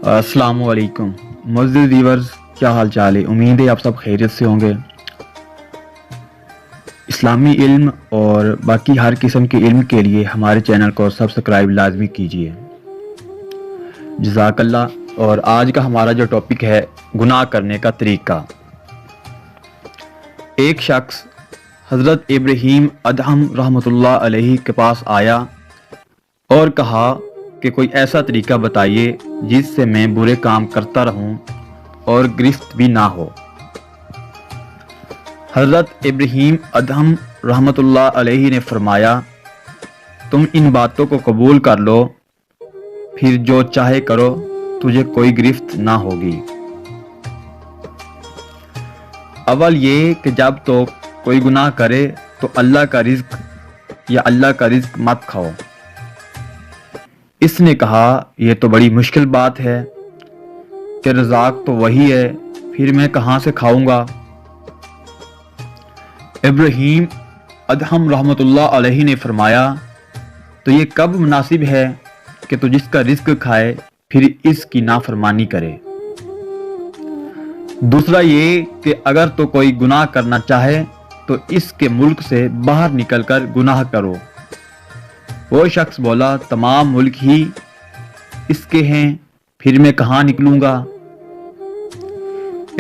السلام علیکم معزز ویورز، کیا حال چال ہے؟ امید ہے آپ سب خیریت سے ہوں گے۔ اسلامی علم اور باقی ہر قسم کے علم کے لیے ہمارے چینل کو سبسکرائب لازمی کیجیے، جزاک اللہ۔ اور آج کا ہمارا جو ٹاپک ہے گناہ کرنے کا طریقہ۔ ایک شخص حضرت ابراہیم ادہم رحمۃ اللہ علیہ کے پاس آیا اور کہا کہ کوئی ایسا طریقہ بتائیے جس سے میں برے کام کرتا رہوں اور گرفت بھی نہ ہو۔ حضرت ابراہیم ادہم رحمۃ اللہ علیہ نے فرمایا، تم ان باتوں کو قبول کر لو، پھر جو چاہے کرو، تجھے کوئی گرفت نہ ہوگی۔ اول یہ کہ جب تو کوئی گناہ کرے تو اللہ کا رزق یا اللہ کا رزق مت کھاؤ۔ اس نے کہا، یہ تو بڑی مشکل بات ہے کہ رزاق تو وہی ہے، پھر میں کہاں سے کھاؤں گا؟ ابراہیم ادہم رحمۃ اللہ علیہ نے فرمایا، تو یہ کب مناسب ہے کہ تو جس کا رزق کھائے پھر اس کی نافرمانی کرے؟ دوسرا یہ کہ اگر تو کوئی گناہ کرنا چاہے تو اس کے ملک سے باہر نکل کر گناہ کرو۔ وہ شخص بولا، تمام ملک ہی اس کے ہیں، پھر میں کہاں نکلوں گا؟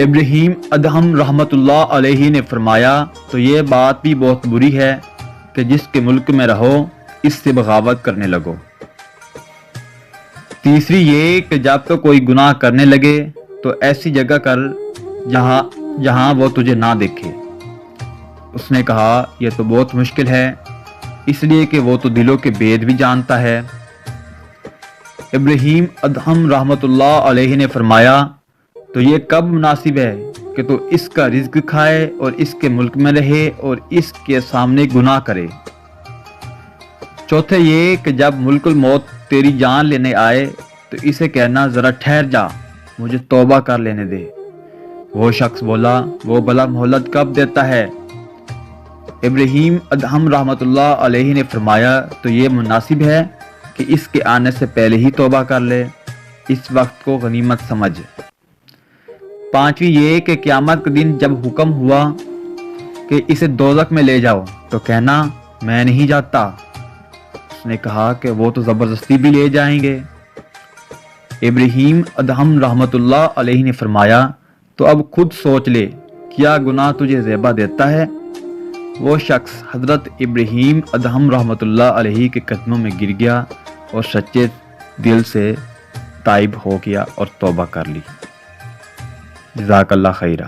ابراہیم ادہم رحمۃ اللہ علیہ نے فرمایا، تو یہ بات بھی بہت بری ہے کہ جس کے ملک میں رہو اس سے بغاوت کرنے لگو۔ تیسری یہ کہ جب تو کوئی گناہ کرنے لگے تو ایسی جگہ کر جہاں وہ تجھے نہ دیکھے۔ اس نے کہا، یہ تو بہت مشکل ہے، اس لیے کہ وہ تو دلوں کے بید بھی جانتا ہے۔ ابراہیم ادہم رحمۃ اللہ علیہ نے فرمایا، تو یہ کب مناسب ہے کہ تو اس کا رزق کھائے اور اس کے ملک میں رہے اور اس کے سامنے گناہ کرے۔ چوتھے یہ کہ جب ملک الموت تیری جان لینے آئے تو اسے کہنا، ذرا ٹھہر جا، مجھے توبہ کر لینے دے۔ وہ شخص بولا، وہ بھلا مہلت کب دیتا ہے؟ ابراہیم ادہم رحمۃ اللہ علیہ نے فرمایا، تو یہ مناسب ہے کہ اس کے آنے سے پہلے ہی توبہ کر لے، اس وقت کو غنیمت سمجھ۔ پانچویں یہ کہ قیامت کے دن جب حکم ہوا کہ اسے دوزخ میں لے جاؤ تو کہنا، میں نہیں جاتا۔ اس نے کہا کہ وہ تو زبردستی بھی لے جائیں گے۔ ابراہیم ادہم رحمۃ اللہ علیہ نے فرمایا، تو اب خود سوچ لے، کیا گناہ تجھے زیبا دیتا ہے؟ وہ شخص حضرت ابراہیم ادہم رحمۃ اللہ علیہ کے قدموں میں گر گیا اور سچے دل سے تائب ہو گیا اور توبہ کر لی۔ جزاک اللہ خیرہ۔